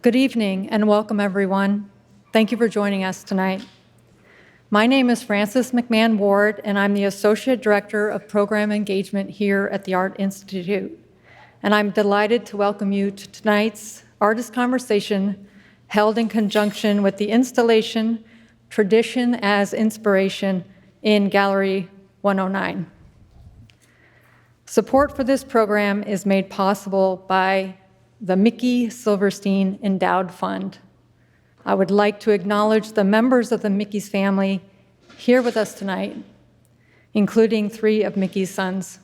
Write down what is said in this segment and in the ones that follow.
Good evening and welcome, everyone. Thank you for joining us tonight. My name is Frances McMahon Ward, and I'm the Associate Director of Program Engagement here at the Art Institute. And I'm delighted to welcome you to tonight's Artist Conversation held in conjunction with the installation Tradition as Inspiration in Gallery 109. Support for this program is made possible by the Mickey Silverstein Endowed Fund. I would like to acknowledge the members of the Mickey's family here with us tonight, including 3 of Mickey's sons.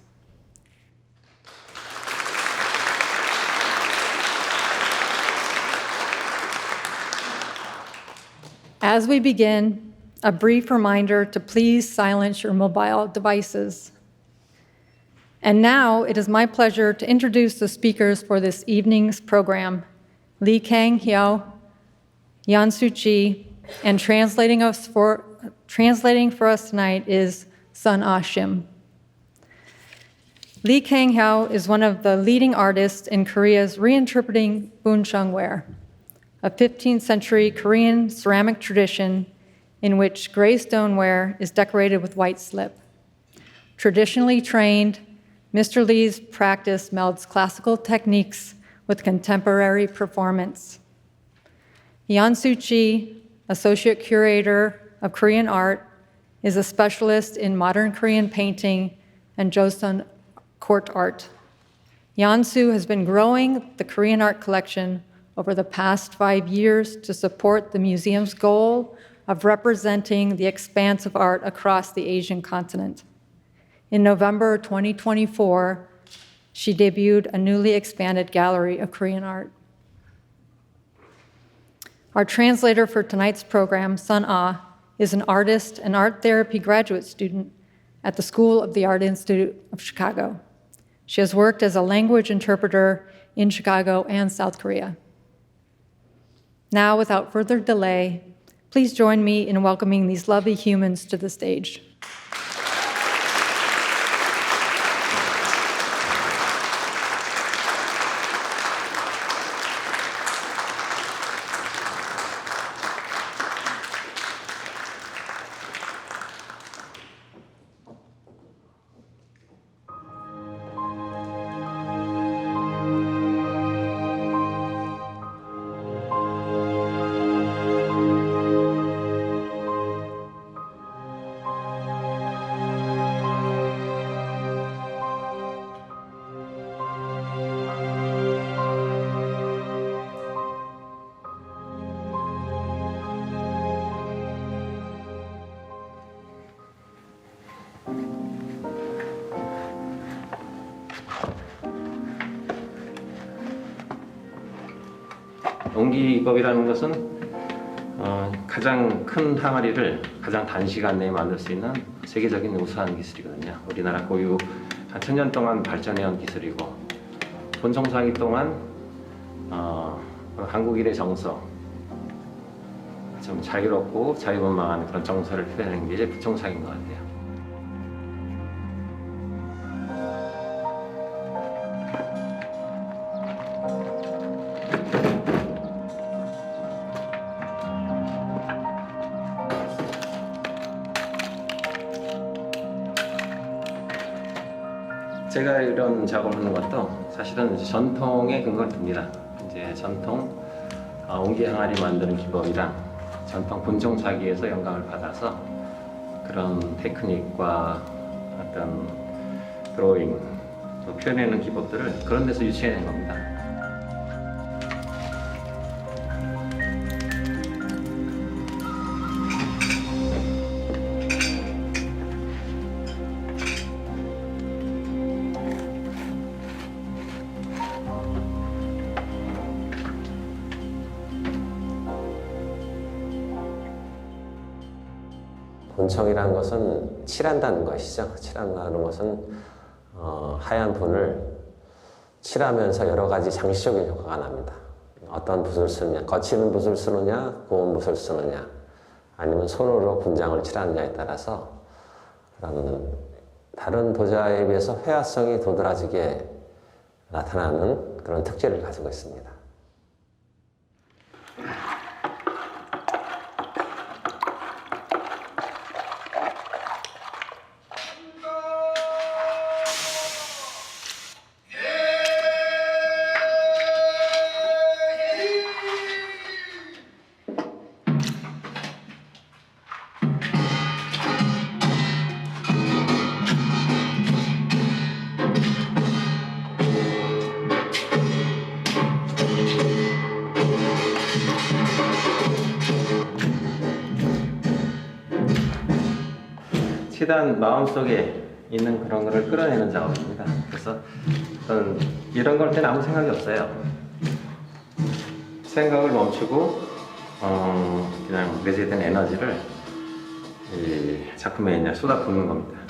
As we begin, a brief reminder to please silence your mobile devices. And now it is my pleasure to introduce the speakers for this evening's program, Lee Kang Hyeo, Yansu Chi, and translating for us tonight is Sun Ah Shim. Lee Kang Hyeo is one of the leading artists in Korea's reinterpreting buncheong ware, a 15th century Korean ceramic tradition in which gray stoneware is decorated with white slip. Traditionally trained, Mr. Lee's practice melds classical techniques with contemporary performance. Yansu Chi, Associate Curator of Korean Art, is a specialist in modern Korean painting and Joseon court art. Yansu has been growing the Korean art collection over the past 5 years to support the museum's goal of representing the expanse of art across the Asian continent. In November 2024, she debuted a newly expanded gallery of Korean art. Our translator for tonight's program, Sun Ah, is an artist and art therapy graduate student at the School of the Art Institute of Chicago. She has worked as a language interpreter in Chicago and South Korea. Now, without further delay, please join me in welcoming these lovely humans to the stage. 옹기법이라는 것은 가장 큰 항아리를 가장 단시간 내에 만들 수 있는 세계적인 우수한 기술이거든요. 우리나라 고유 한 1000년 동안 발전해온 기술이고 본청소하기 동안 한국 일의 정서, 좀 자유롭고 자유분방한 그런 정서를 표현하는 게 이제 부청소하기인 것 같아요. 제가 이런 작업을 하는 것도 사실은 전통에 근거를 둡니다. 이제 전통 옹기 항아리 만드는 기법이랑 전통 분청사기에서 영감을 받아서 그런 테크닉과 어떤 드로잉, 표현하는 기법들을 그런 데서 유치해낸 겁니다. 본청이라는 것은 칠한다는 것이죠. 칠한다는 것은 하얀 분을 칠하면서 여러 가지 장시적인 효과가 납니다. 어떤 붓을 쓰느냐, 거치는 붓을 쓰느냐, 고운 붓을 쓰느냐, 아니면 손으로 분장을 칠하느냐에 따라서 그런 다른 도자에 비해서 회화성이 도드라지게 나타나는 그런 특질을 가지고 있습니다. 비단 마음속에 있는 그런 거를 끌어내는 작업입니다. 그래서 저는 이런 걸 때는 아무 생각이 없어요. 생각을 멈추고 그냥 내재된 에너지를 이 작품에 이제 쏟아붓는 겁니다.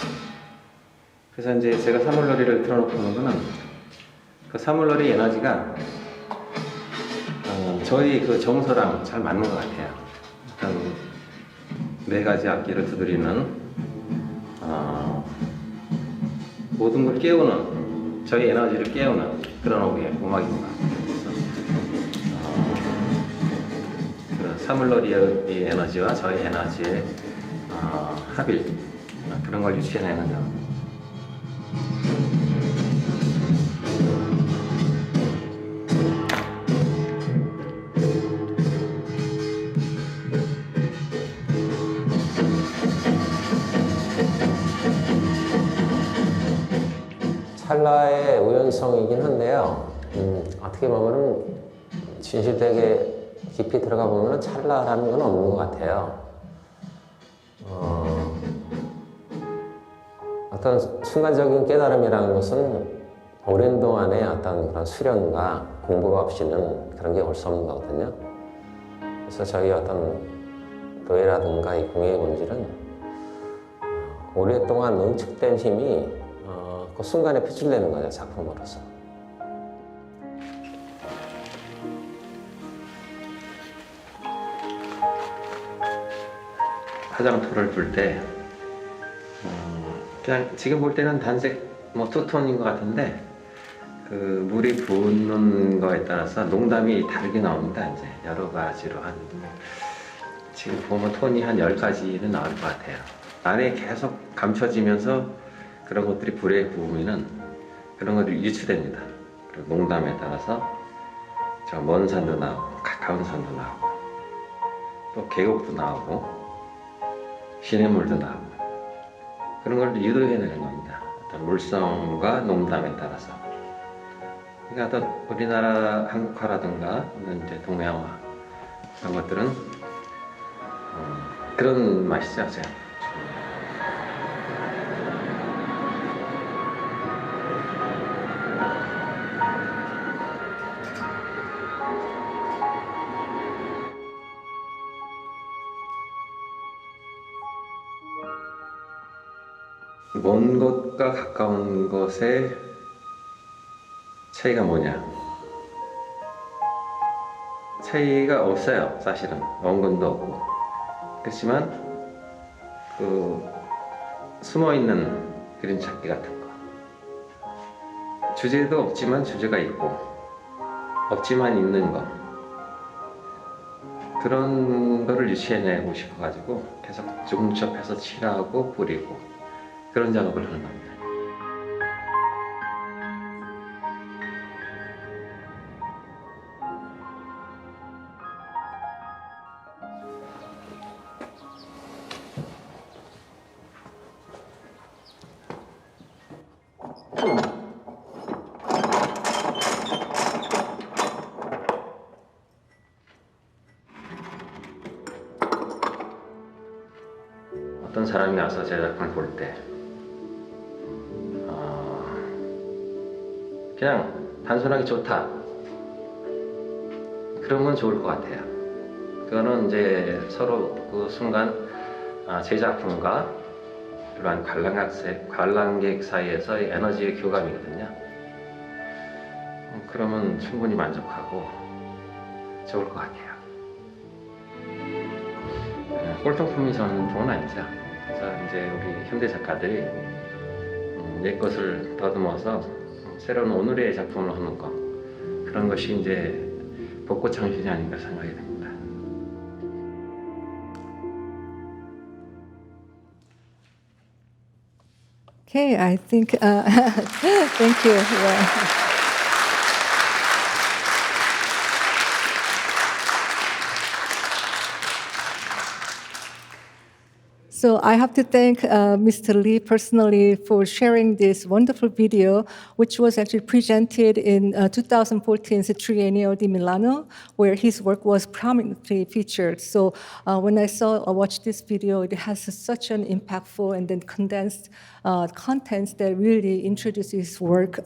그래서 이제 제가 사물놀이를 틀어놓고 있는 거는 그 사물놀이 에너지가 저희 그 정서랑 잘 맞는 것 같아요. 일단 네 가지 악기를 두드리는 모든 걸 깨우는 저희 에너지를 깨우는 그런 음악입니다. 그래서 사물놀이의 에너지와 저희 에너지의 합일 그런 걸 유치해내는 거. 찰나의 우연성이긴 한데요. 어떻게 보면은 진실되게 깊이 들어가 보면은 찰나라는 건 없는 것 같아요. 어떤 순간적인 깨달음이라는 것은 오랜 동안의 어떤 그런 수련과 공부가 없이는 그런 게 올 수 없는 거거든요. 그래서 저희 어떤 노예라든가 이 공예의 본질은 오랫동안 응축된 힘이 그 순간에 표출되는 거죠, 작품으로서. 화장토를 불 때 그냥 지금 볼 때는 단색 뭐 투톤인 것 같은데 그 물이 붓는 거에 따라서 농담이 다르게 나옵니다. 이제 여러 가지로 한 지금 보면 톤이 한 10가지는 나올 것 같아요. 안에 계속 감춰지면서 그런 것들이 불에 부으면은 그런 것들이 유추됩니다. 그리고 농담에 따라서 저 먼 산도 나오고 가까운 산도 나오고 또 계곡도 나오고 시냇물도 나오고 그런 걸 유도해내는 겁니다. 어떤 물성과 농담에 따라서. 그러니까 어떤 우리나라 한국화라든가 이제 동양화 그런 것들은 그런 맛이죠. 제가. 먼 것과 가까운 것의 차이가 뭐냐? 차이가 없어요, 사실은. 원근도 없고. 그렇지만 그 숨어있는 그림 찾기 같은 거. 주제도 없지만 주제가 있고 없지만 있는 거. 그런 거를 유치해내고 싶어가지고 계속 중첩해서 칠하고 뿌리고 그런 작업을 하는 겁니다. 어떤 사람이 와서 제 작품을 볼 때 그냥 단순하게 좋다 그러면 좋을 것 같아요. 그거는 이제 서로 그 순간 제 작품과 이러한 관람객 사이에서의 에너지의 교감이거든요. 그러면 충분히 만족하고 좋을 것 같아요. 꼴통품이 전통은 아니죠. 그래서 이제 우리 현대 작가들이 옛 것을 더듬어서 새로운 오늘의 작품을 하는 거 그런 것이 이제 벚꽃 창신이 아닌가 생각이 됩니다. Okay, I think, thank you. Yeah. So I have to thank Mr. Lee personally for sharing this wonderful video, which was actually presented in 2014's Triennale di Milano, where his work was prominently featured. So when I watched this video, it has such an impactful and then condensed contents that really introduces his work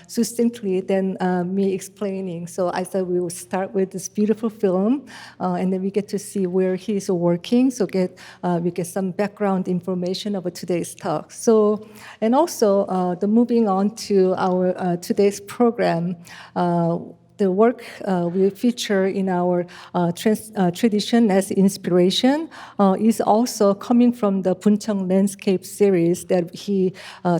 succinctly than me explaining. So I thought we would start with this beautiful film, and then we get to see where he's working. So we get some background information about today's talk. So, and also the moving on to our today's program. The work we feature in our tradition as inspiration is also coming from the Buncheong landscape series that he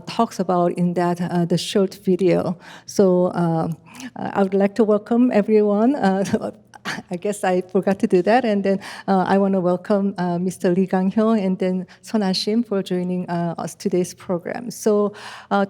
talks about in that the short video. So I would like to welcome everyone. I guess I forgot to do that. And then I want to welcome Mr. Lee Gang-hyo and then Son Ah-shim for joining us today's program. So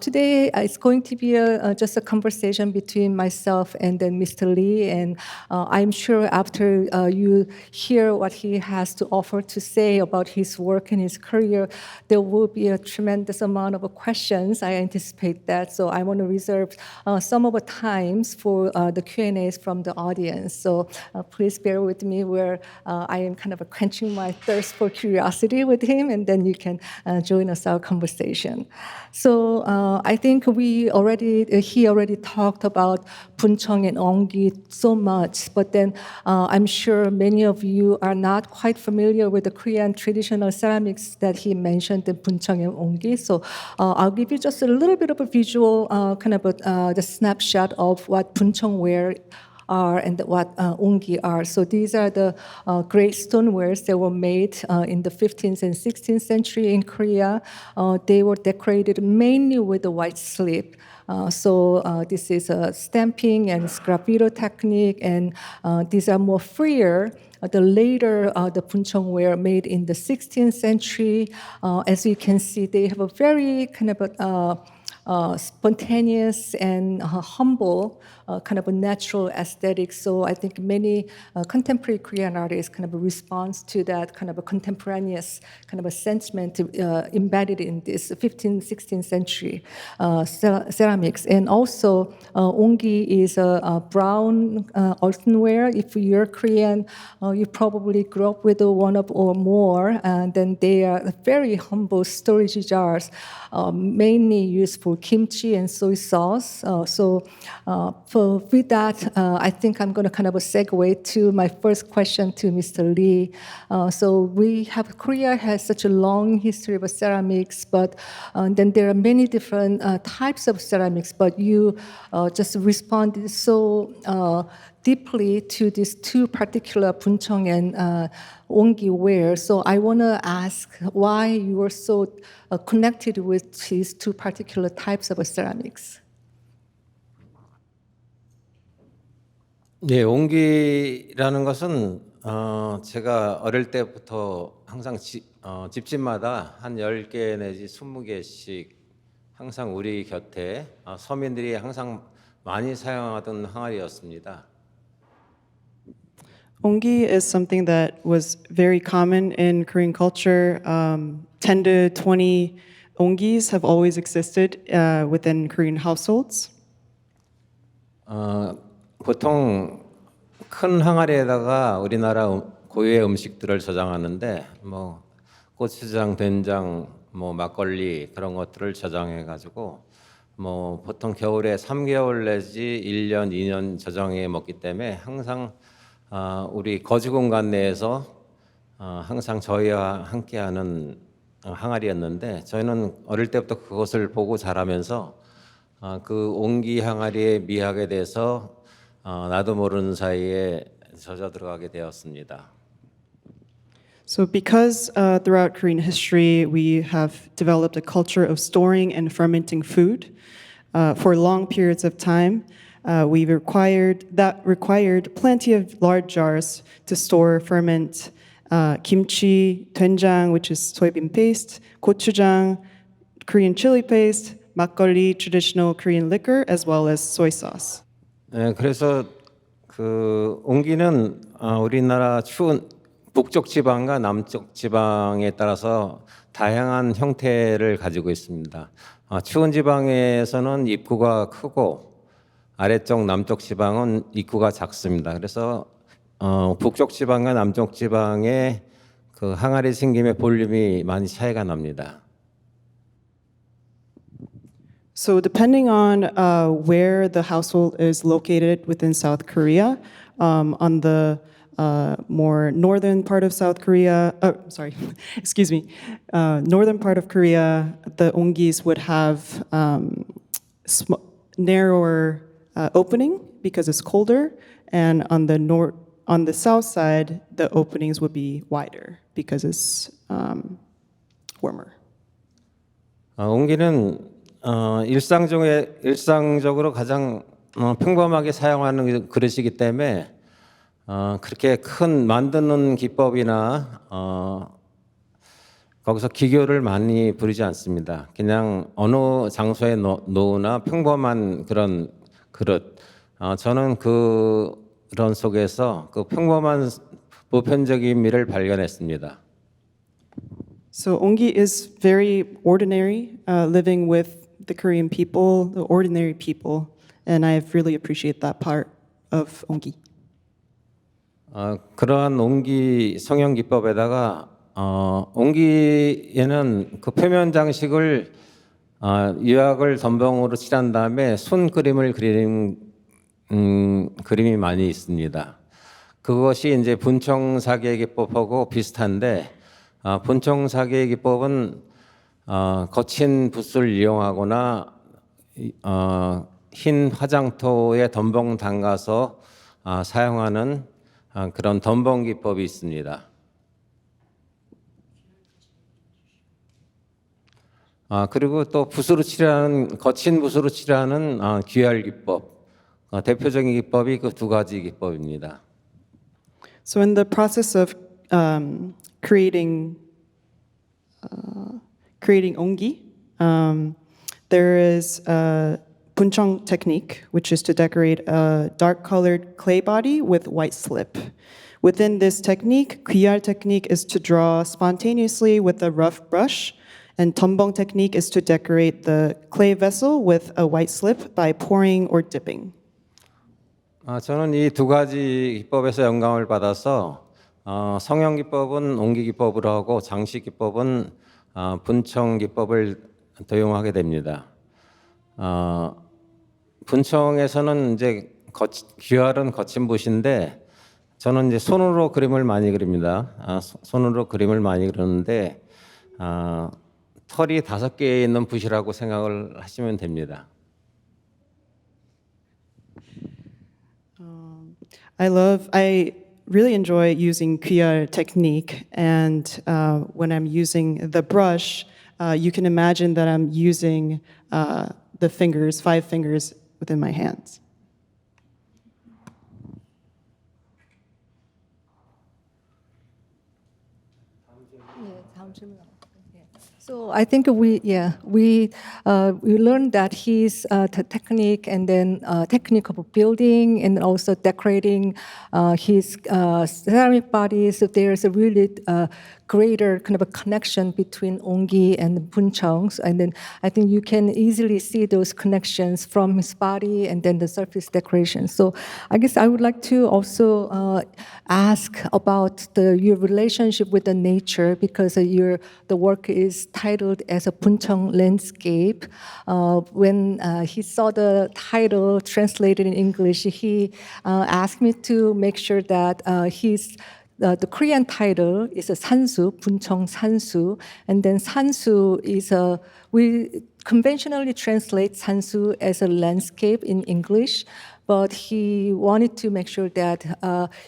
today it's going to be just a conversation between myself and then Mr. Lee. And I'm sure after you hear what he has to offer to say about his work and his career, there will be a tremendous amount of questions. I anticipate that. So I want to reserve some of the times for the Q&As from the audience. So please bear with me where I am kind of quenching my thirst for curiosity with him, and then you can join us our conversation. So I think he already talked about Buncheong and Eongi so much, but then I'm sure many of you are not quite familiar with the Korean traditional ceramics that he mentioned in Buncheong and Eongi. So I'll give you just a little bit of a visual the snapshot of what Buncheong ware are and what Eongi are. So these are the great stonewares that were made in the 15th and 16th century in Korea. They were decorated mainly with the white slip. So this is a stamping and sgraffito technique, and these are more freer. The later, the Buncheong ware made in the 16th century, as you can see, they have a very kind of spontaneous and humble kind of a natural aesthetic. So I think many contemporary Korean artists kind of respond to that kind of a contemporaneous kind of a sentiment embedded in this 15th, 16th century ceramics. And also Eongi is a brown earthenware. If you're Korean, you probably grew up with one of or more, and then they are very humble storage jars, mainly used for kimchi and soy sauce. With that, I think I'm going to kind of segue to my first question to Mr. Lee. Korea has such a long history of ceramics, but then there are many different types of ceramics, but you just responded so deeply to these two particular Buncheong and Eongi ware. So I want to ask why you were so connected with these two particular types of ceramics. 네, 옹기라는 것은 제가 어릴 때부터 항상 집집마다 한 10개 내지 20개씩 항상 우리 곁에 서민들이 항상 많이 사용하던 항아리였습니다. Eongi is something that was very common in Korean culture. 10 to 20 eongis have always existed within Korean households. 보통 큰 항아리에다가 우리나라 고유의 음식들을 저장하는데 뭐 고추장, 된장, 뭐 막걸리 그런 것들을 저장해 가지고 뭐 보통 겨울에 3개월 내지 1년, 2년 저장해 먹기 때문에 항상 우리 거주 공간 내에서 항상 저희와 함께하는 항아리였는데 저희는 어릴 때부터 그것을 보고 자라면서 그 옹기 항아리의 미학에 대해서 나도 모르는 사이에 젖어 들어가게 되었습니다. So because throughout Korean history we have developed a culture of storing and fermenting food for long periods of time, we required plenty of large jars to store, ferment kimchi, doenjang, which is soybean paste, gochujang, Korean chili paste, 막걸리, traditional Korean liquor, as well as soy sauce. 네, 그래서 그 옹기는 우리나라 추운 북쪽 지방과 남쪽 지방에 따라서 다양한 형태를 가지고 있습니다. 추운 지방에서는 입구가 크고 아래쪽 남쪽 지방은 입구가 작습니다. 그래서 북쪽 지방과 남쪽 지방의 그 항아리 생김의 볼륨이 많이 차이가 납니다. So depending on where the household is located within South Korea, on the more northern part of South Korea, sorry, excuse me, northern part of Korea, the ongis would have narrower opening because it's colder, and on the south side, the openings would be wider because it's warmer. 옹기는 일상적으로 가장 평범하게 사용하는 그릇이기 때문에 그렇게 큰 만드는 기법이나 거기서 기교를 많이 부리지 않습니다. 그냥 어느 장소에 놓으나 평범한 그런 그릇. 저는 그런 속에서 그 평범한 보편적인 미를 발견했습니다. So ongi is very ordinary, living with the Korean people, the ordinary people, and I really appreciate that part of ongi. 그러한 옹기 성형 기법에다가 옹기에는 그 표면 장식을 유약을 덤벙으로 칠한 다음에 손 그림을 그리는 그림이 많이 있습니다. 그것이 이제 분청사계 기법하고 비슷한데 분청사계 기법은 거친 붓을 이용하거나 흰 화장토에 덤벙 담가서 사용하는 그런 덤벙 기법이 있습니다. 그리고 또 붓으로 칠하는 거친 붓으로 칠하는 귀활 기법, 대표적인 기법이 그 두 가지 기법입니다. So in the process of creating ongi, there is a buncheong technique, which is to decorate a dark-colored clay body with white slip. Within this technique, 귀활 technique is to draw spontaneously with a rough brush, and 덤벙 technique is to decorate the clay vessel with a white slip by pouring or dipping. 저는 이 두 가지 기법에서 영감을 받아서 성형 기법은 옹기 기법으로 하고 장식 기법은 분청 기법을 도용하게 됩니다. 분청에서는 이제 귀활은 거친 붓인데 저는 이제 손으로 그림을 많이 그립니다. 손으로 그림을 많이 그리는데 털이 5개 있는 붓이라고 생각을 하시면 됩니다. I really enjoy using 귀활 technique, and when I'm using the brush, you can imagine that I'm using the fingers, 5 fingers within my hands. So I think we learned that his technique and then technique of building and also decorating his ceramic bodies. So there's a really greater kind of a connection between onggi and buncheongs, and then I think you can easily see those connections from his body and then the surface decoration. So I guess I would like to also ask about your relationship with the nature, because the work is titled as a buncheong landscape. When he saw the title translated in English, he asked me to make sure that the Korean title is a 산수, buncheong 산수, and then 산수 is we conventionally translate 산수 as a landscape in English, but he wanted to make sure that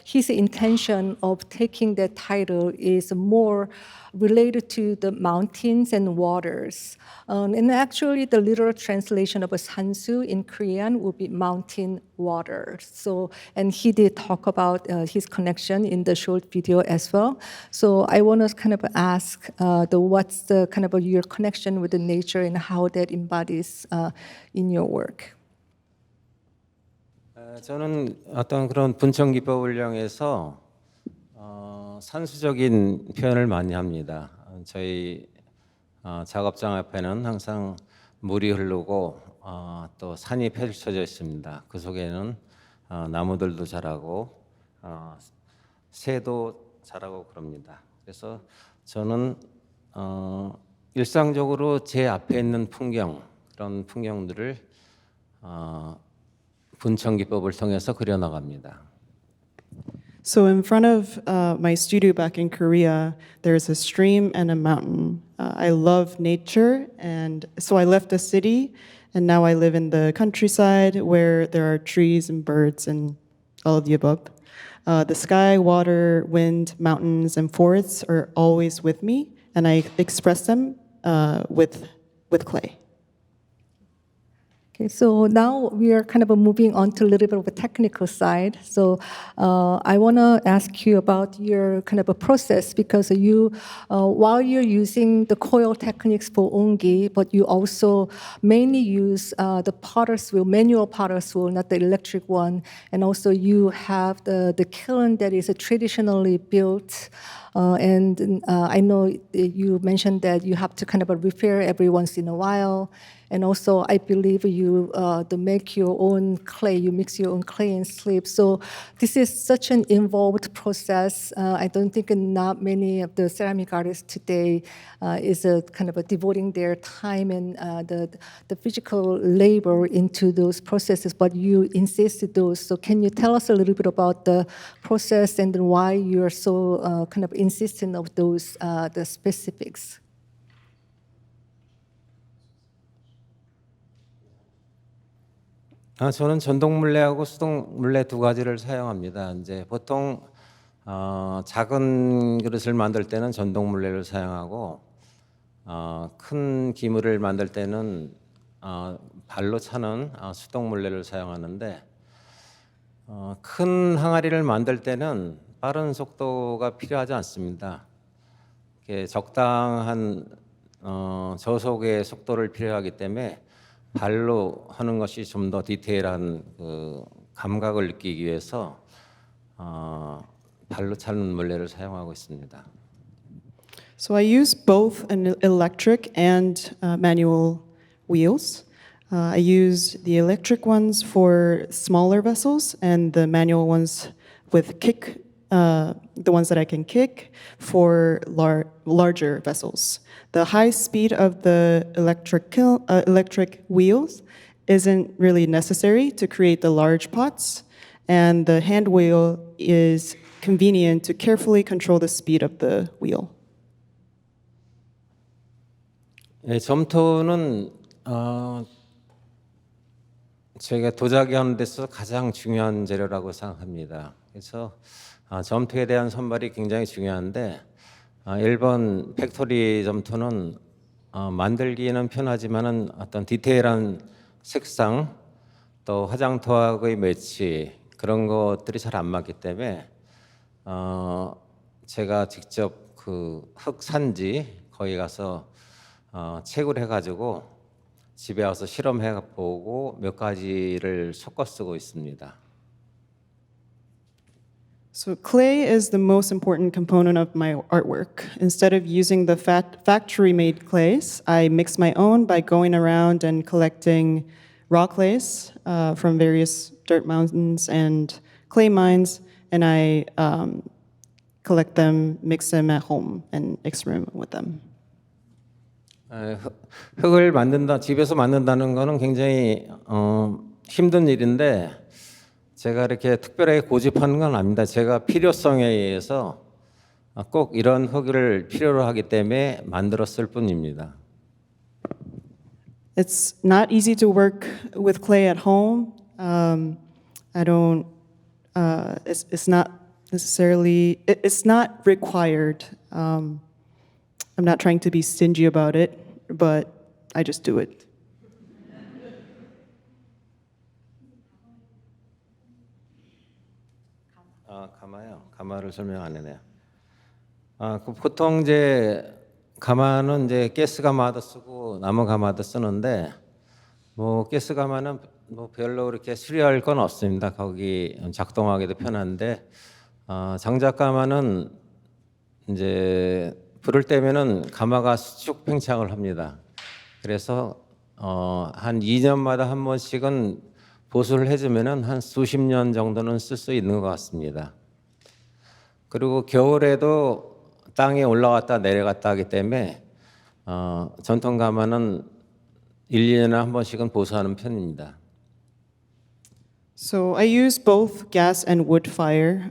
his intention of taking that title is more related to the mountains and waters. And actually, the literal translation of a 산수 in Korean would be mountain water. So, and he did talk about his connection in the short video as well. So I want to kind of ask what's the kind of your connection with the nature and how that embodies in your work. 저는 어떤 그런 분청 기법을 이용해서 산수적인 표현을 많이 합니다. 저희 작업장 앞에는 항상 물이 흐르고 또 산이 펼쳐져 있습니다. 그 속에는 나무들도 자라고 새도 자라고 그럽니다. 그래서 저는 일상적으로 제 앞에 있는 풍경, 그런 풍경들을 분청 기법을 통해서 그려나갑니다. So in front of my studio back in Korea, there's a stream and a mountain. I love nature, and so I left the city, and now I live in the countryside where there are trees and birds and all of the above. The sky, water, wind, mountains, and forests are always with me, and I express them with clay. Okay, so now we are kind of moving on to a little bit of a technical side. So I want to ask you about your kind of a process, because you, while you're using the coil techniques for ongi, but you also mainly use the potter's wheel, manual potter's wheel, not the electric one, and also you have the kiln that is traditionally built. And I know you mentioned that you have to kind of repair every once in a while. And also, I believe you make your own clay, you mix your own clay and slip. So this is such an involved process. I don't think not many of the ceramic artists today is kind of devoting their time and the physical labor into those processes, but you insisted those. So can you tell us a little bit about the process and why you're so kind of insistent of those the specifics? 저는 전동 물레하고 수동 물레 두 가지를 사용합니다. 이제 보통 작은 그릇을 만들 때는 전동 물레를 사용하고 큰 기물을 만들 때는 발로 차는 수동 물레를 사용하는데 큰 항아리를 만들 때는 빠른 속도가 필요하지 않습니다. 이렇게 적당한 저속의 속도를 필요하기 때문에 발로 하는 것이 좀 더 디테일한 그 감각을 느끼기 위해서 발로 차는 물레를 사용하고 있습니다. So I use both an electric and manual wheels. I use the electric ones for smaller vessels and the manual ones with kick, the ones that I can kick for larger vessels. The high speed of the electric wheels isn't really necessary to create the large pots, and the hand wheel is convenient to carefully control the speed of the wheel. 네, 점토는 제가 도자기 하는 데서 가장 중요한 재료라고 생각합니다. 그래서 점토에 대한 선발이 굉장히 중요한데 일본 팩토리 점토는 만들기는 편하지만은 어떤 디테일한 색상 또 화장토하고의 매치 그런 것들이 잘 안 맞기 때문에 제가 직접 그 흙산지 거기 가서 채굴 해가지고 집에 와서 실험해 보고 몇 가지를 섞어 쓰고 있습니다. So clay is the most important component of my artwork. Instead of using the factory-made clays, I mix my own by going around and collecting raw clays from various dirt mountains and clay mines, and I collect them, mix them at home, and experiment with them. 흙을 만든다, 집에서 만든다는 거는 굉장히 힘든 일인데 제가 이렇게 특별하게 고집하는 건 아닙니다. 제가 필요성에 의해서 꼭 이런 흙을 필요로 하기 때문에 만들었을 뿐입니다. It's not easy to work with clay at home. I don't. It's not necessarily. It's not required. I'm not trying to be stingy about it, but I just do it. 가마요. 가마를 설명 안 했네요. 보통 이제 가마는 이제 가스 가마도 쓰고 나무 가마도 쓰는데 뭐 가스 가마는 뭐 별로 그렇게 수리할 건 없습니다. 거기 작동하기도 편한데 장작 가마는 이제 불을 떼면은 가마가 수축 팽창을 합니다. 그래서 한 2년마다 한 번씩은 보수를 해주면은 한 수십 년 정도는 쓸 수 있는 것 같습니다. 그리고 겨울에도 땅에 올라갔다 내려갔다 하기 때문에 전통 가마는 1년에 한 번씩은 보수하는 편입니다. So I use both gas and wood fire.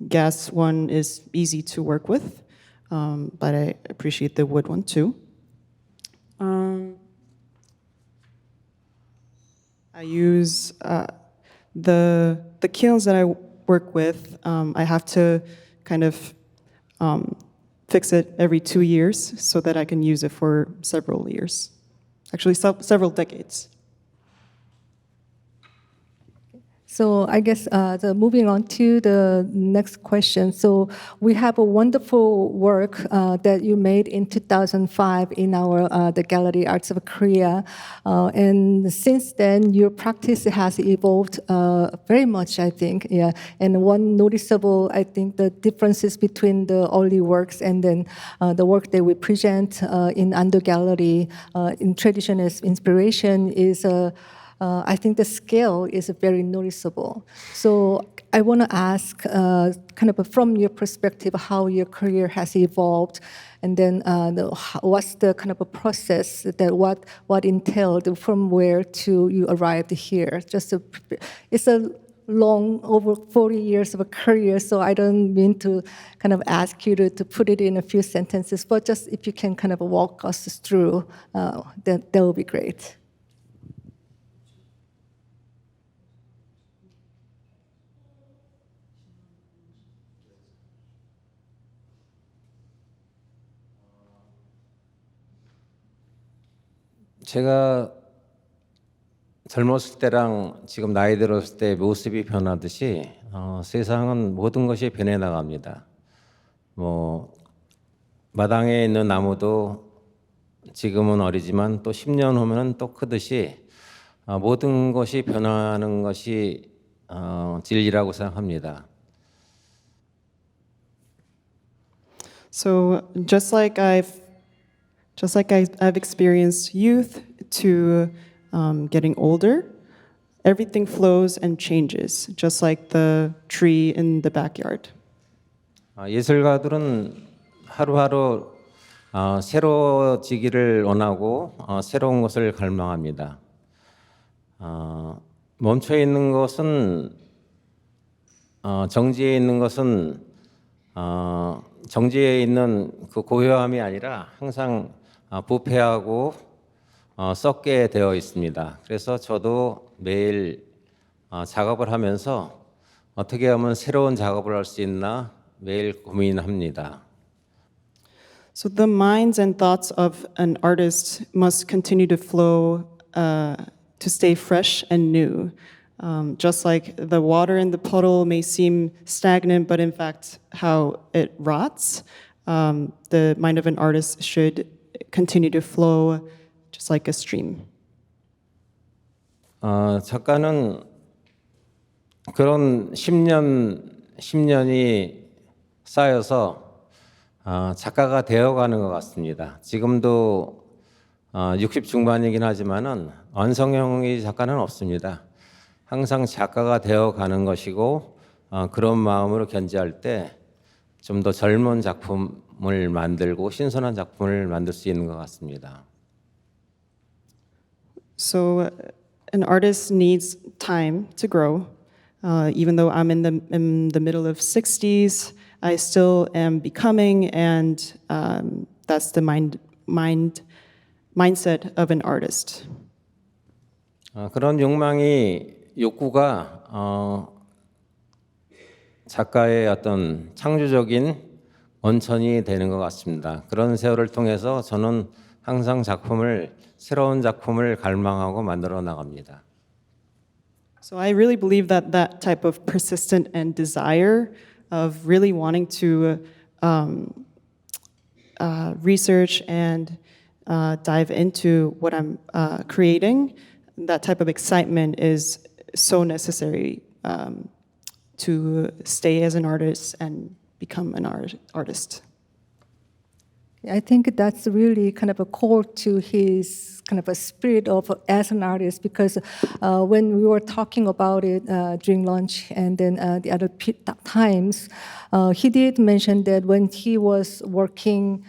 Gas one is easy to work with, but I appreciate the wood one too. I use the kilns that I work with. I have to kind of fix it every 2 years so that I can use it for several years, actually several decades. So I guess moving on to the next question. So we have a wonderful work that you made in 2005 in our the Gallery Arts of Korea, and since then your practice has evolved very much, I think. Yeah, and one noticeable, I think, the differences between the early works and then the work that we present in Ando Gallery in Traditionist Inspiration is I think the scale is very noticeable. So I want to ask, kind of from your perspective, how your career has evolved, and then what's the kind of a process that what entailed from where to you arrived here. It's a long, over 40 years of a career, so I don't mean to kind of ask you to put it in a few sentences, but just if you can kind of walk us through, that would be great. 제가 젊었을 때랑 지금 나이 들었을 때 모습이 변하듯이 세상은 모든 것이 변해 나갑니다. 뭐 마당에 있는 나무도 지금은 어리지만 또 10년 후면은 또 크듯이 모든 것이 변하는 것이 진리라고 생각합니다. So just like I've experienced youth to getting older, everything flows and changes, just like the tree in the backyard. 예술가들은 하루하루 새로워지기를 원하고 새로운 것을 갈망합니다. 멈춰 있는 것은 정지해 있는 것은 정지해 있는 그 고요함이 아니라 항상 부패하고 썩게 되어 있습니다. 그래서 저도 매일 작업을 하면서 어떻게 하면 새로운 작업을 할 수 있나 매일 고민합니다. So the minds and thoughts of an artist must continue to flow to stay fresh and new. Just like the water in the puddle may seem stagnant, but in fact how it rots, the mind of an artist should continue to flow just like a stream. 작가는 그런 10년이 쌓여서 작가가 되어가는 것 같습니다. 지금도 60 중반이긴 하지만은 완성형의 작가는 없습니다. 항상 작가가 되어가는 것이고 그런 마음으로 견지할 때 좀 더 젊은 작품을 만들고 신선한 작품을 만들 수 있는 것 같습니다. So an artist needs time to grow. Even though I'm in the middle of 60s, I still am becoming, and that's the mindset of an artist. 그런 욕구가 작가의 어떤 창조적인 원천이 되는 것 같습니다. 그런 세월을 통해서 저는 항상 새로운 작품을 갈망하고 만들어 나갑니다. So I really believe that that type of persistent and desire of really wanting to research and dive into what I'm creating, that type of excitement is so necessary to stay as an artist and become an artist. I think that's really kind of a core to his kind of a spirit of as an artist, because when we were talking about it during lunch and then the other times, he did mention that when he was working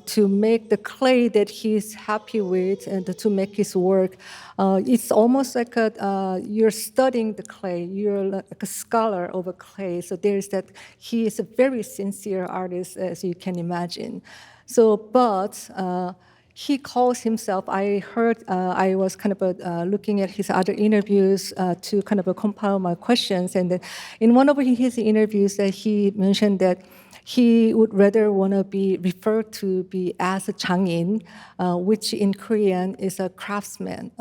to make the clay that he's happy with and to make his work, it's almost like you're studying the clay. You're like a scholar over clay. So there's that. He is a very sincere artist, as you can imagine. So, but he calls himself, I heard, I was kind of looking at his other interviews to kind of compile my questions. And then in one of his interviews that he mentioned that he would rather want to be referred to be as a 장인, which in Korean is a craftsman,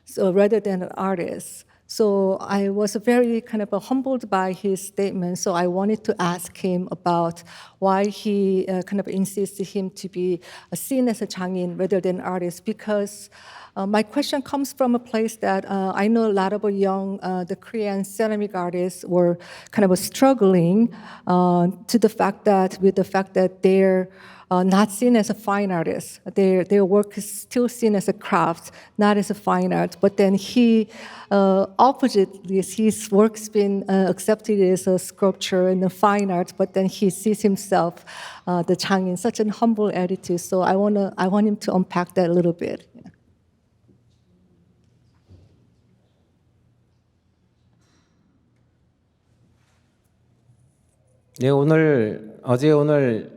so rather than an artist. So I was very kind of humbled by his statement. So I wanted to ask him about why he kind of insisted him to be seen as a 장인 rather than artist. Because my question comes from a place that I know a lot of young, the Korean ceramic artists were kind of struggling with the fact that they're not seen as a fine artist. Their work is still seen as a craft, not as a fine art. But then he, oppositely, his work's been accepted as a sculpture and a fine art. But then he sees himself, the 장인, such an humble attitude. So I want him to unpack that a little bit. 네, 어제 오늘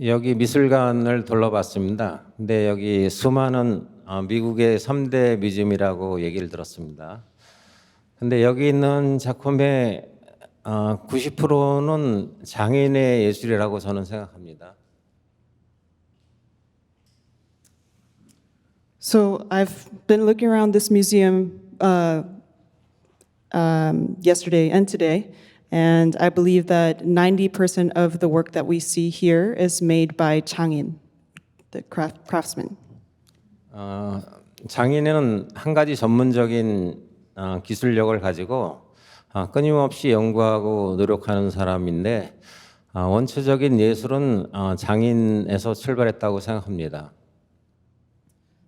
여기 미술관을 둘러봤습니다. 근데 여기 수많은 미국의 3대 뮤지엄이라고 얘기를 들었습니다. 근데 여기 있는 작품의 90%는 장인의 예술이라고 저는 생각합니다. So I've been looking around this museum yesterday and today, and I believe that 90% of the work that we see here is made by 장인, the craftsman. 장인은 한 가지 전문적인 기술력을 가지고 끊임없이 연구하고 노력하는 사람인데 원초적인 예술은 장인에서 출발했다고 생각합니다.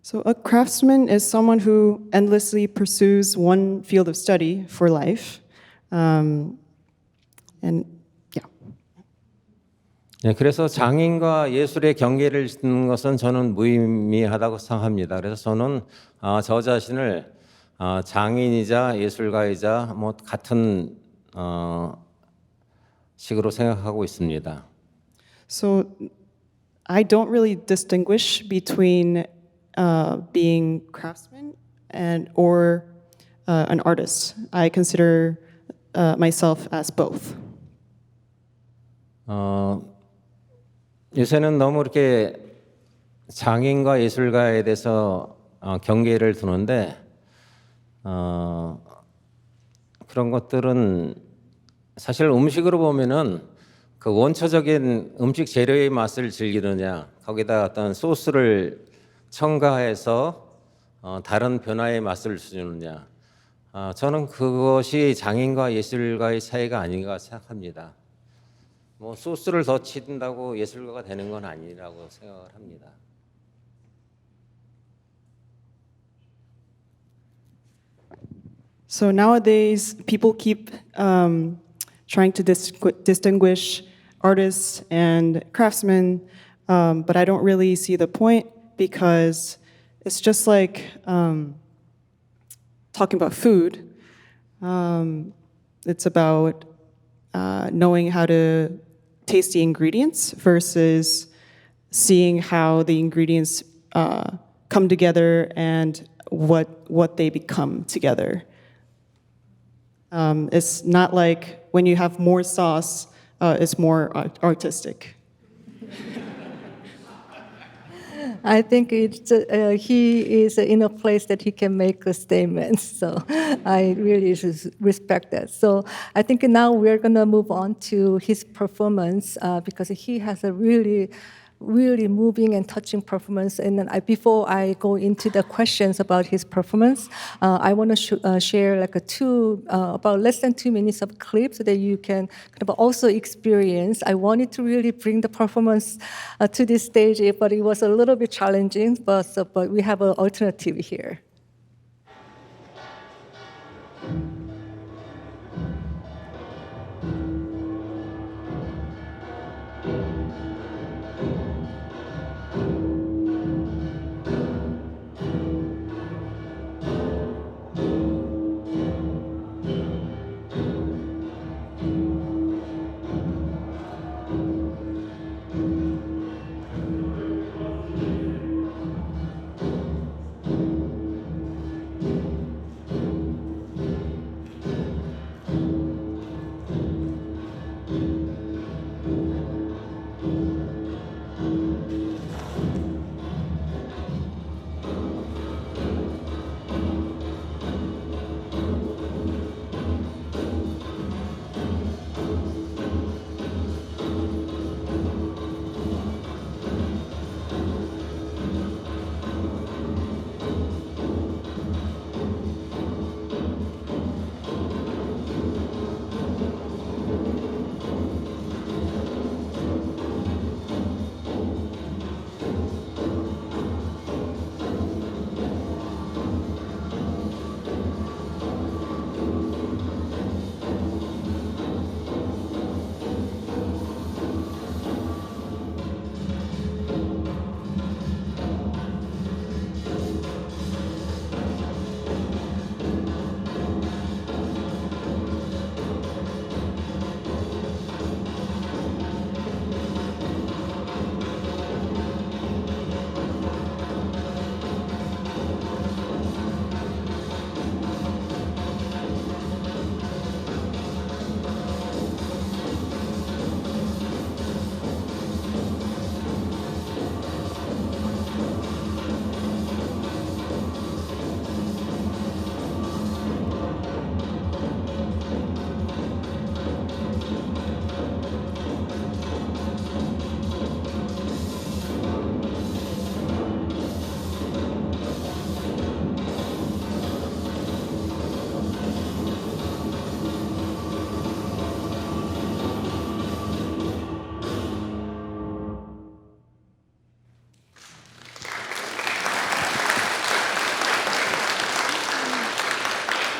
So a craftsman is someone who endlessly pursues one field of study for life. And yeah. 네, 그래서 장인과 예술의 경계를 짓는 것은 저는 무의미하다고 생각합니다. 그래서 저는 저 자신을 장인이자 예술가이자 뭐 같은 식으로 생각하고 있습니다. So I don't really distinguish between being craftsman or an artist. I consider myself as both. 요새는 너무 이렇게 장인과 예술가에 대해서 경계를 두는데 그런 것들은 사실 음식으로 보면은 그 원초적인 음식 재료의 맛을 즐기느냐, 거기다 어떤 소스를 첨가해서 다른 변화의 맛을 주느냐, 저는 그것이 장인과 예술가의 차이가 아닌가 생각합니다. 뭐 소스를 더 치든다고 예술가가 되는 건 아니라고 생각을 합니다. So nowadays, people keep trying to distinguish artists and craftsmen, but I don't really see the point because it's just like talking about food. It's about knowing how to taste the ingredients versus seeing how the ingredients come together and what they become together. It's not like when you have more sauce, it's more artistic. I think he is in a place that he can make a statement. So I really respect that. So I think now we're going to move on to his performance because he has a really really moving and touching performance. And then before I go into the questions about his performance, I want to share like about less than 2 minutes of clips so that you can kind of also experience. I wanted to really bring the performance to this stage, but it was a little bit challenging. But we have an alternative here.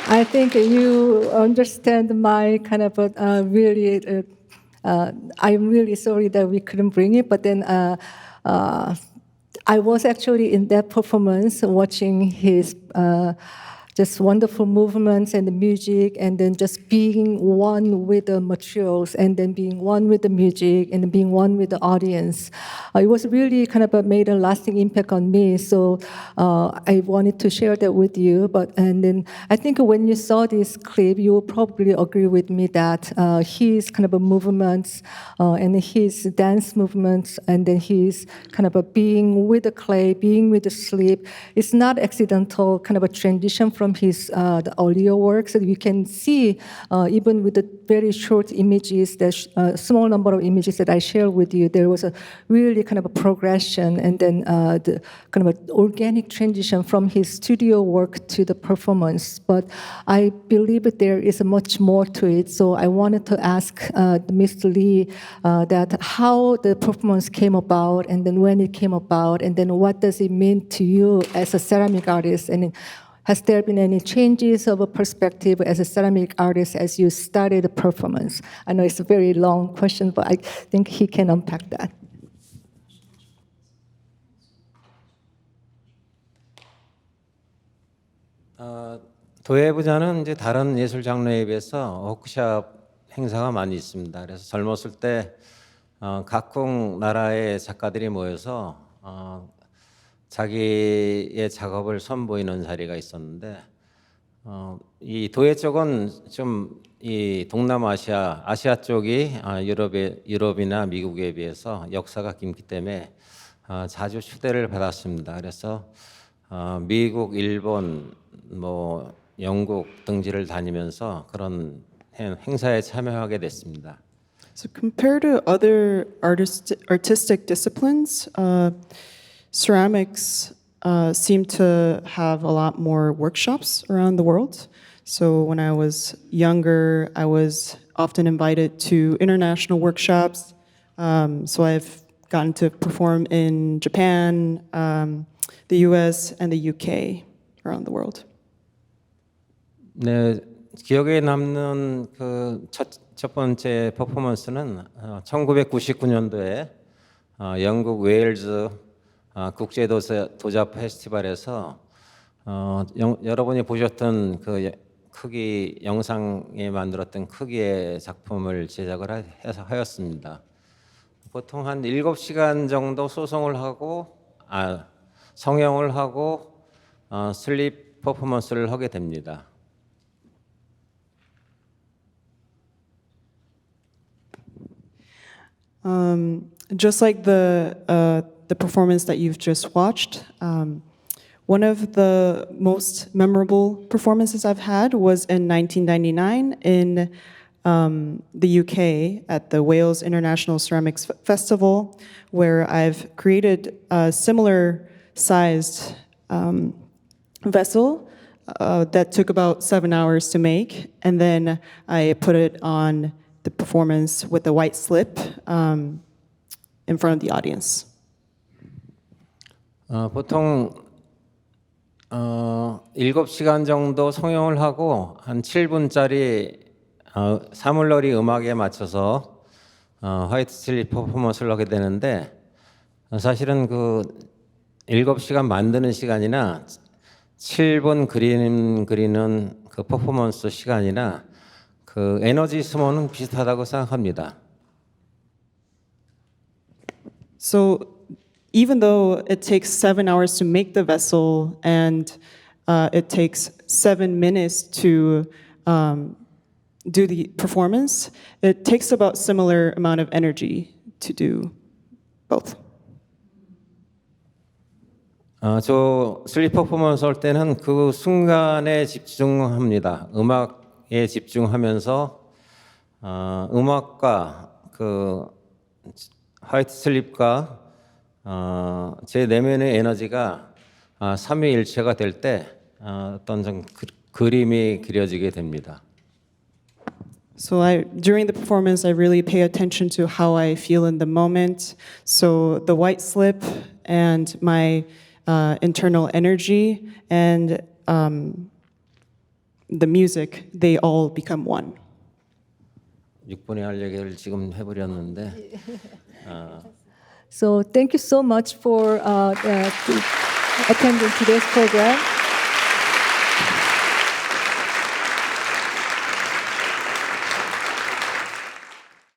I think you understand my kind of really. I'm really sorry that we couldn't bring it, but then I was actually in that performance watching his just wonderful movements and the music, and then just being one with the materials, and then being one with the music, and then being one with the audience. It was really kind of made a lasting impact on me. So I wanted to share that with you. And then I think when you saw this clip, you will probably agree with me that his kind of movements and his dance movements, and then his kind of being with the clay, being with the sleep, it's not accidental kind of a transition from his the earlier works. That you can see even with the very short images, the small number of images that I shared with you, there was a really kind of a progression, and then the kind of an organic transition from his studio work to the performance. But I believe that there is much more to it. So I wanted to ask Mr. Lee that how the performance came about, and then when it came about, and then what does it mean to you as a ceramic artist, and has there been any changes of a perspective as a ceramic artist as you started the performance? I know it's a very long question, but I think he can unpack that. 도예부자는 이제 다른 예술 장르에 비해서 워크숍 행사가 많이 있습니다. 그래서 젊었을 때 각국 나라의 작가들이 모여서 자기의 작업을 선보이는 자리가 있었는데 이 도예 쪽은 좀 이 동남아시아, 아시아 쪽이 유럽이나 미국에 비해서 역사가 길기 때문에 자주 초대를 받았습니다. 그래서 미국, 일본, 뭐 영국 등지를 다니면서 그런 행사에 참여하게 됐습니다. So compared to other artistic disciplines, ceramics seem to have a lot more workshops around the world. So when I was younger, I was often invited to international workshops. So I've gotten to perform in Japan, the US, and the UK around the world. 네, 기억에 남는 그 첫 번째 퍼포먼스는 1999년도에 영국 웨일즈 국제 도자 페스티벌에서 여러분이 보셨던 그 크기 영상에 만들었던 크기의 작품을 제작을 해서 하였습니다. 보통 한 7시간 정도 소송을 하고 성형을 하고 슬립 퍼포먼스를 하게 됩니다. Just like the performance that you've just watched, one of the most memorable performances I've had was in 1999 in the UK at the Wales International Ceramics Festival, where I've created a similar sized vessel that took about 7 hours to make, and then I put it on the performance with a white slip in front of the audience. 보통 7시간 정도 성형을 하고 한 7분짜리 사물놀이 음악에 맞춰서 화이트 슬립 퍼포먼스를 하게 되는데 사실은 그 7시간 만드는 시간이나 7분 그림 그리는 그 퍼포먼스 시간이나 그 에너지 소모는 비슷하다고 생각합니다. So even though it takes 7 hours to make the vessel and it takes 7 minutes to do the performance, it takes about similar amount of energy to do both. 저 슬립 퍼포먼스 할 때는 그 순간에 집중합니다. 음악에 집중하면서 음악과 그 화이트 슬립과 제 내면의 에너지가 삼위일체가 될 때 어떤 좀 그림이 그려지게 됩니다. So during the performance, I really pay attention to how I feel in the moment. So the white slip and my internal energy and the music, they all become one. 6분의 할 얘기를 지금 해버렸는데 So thank you so much for attending today's program.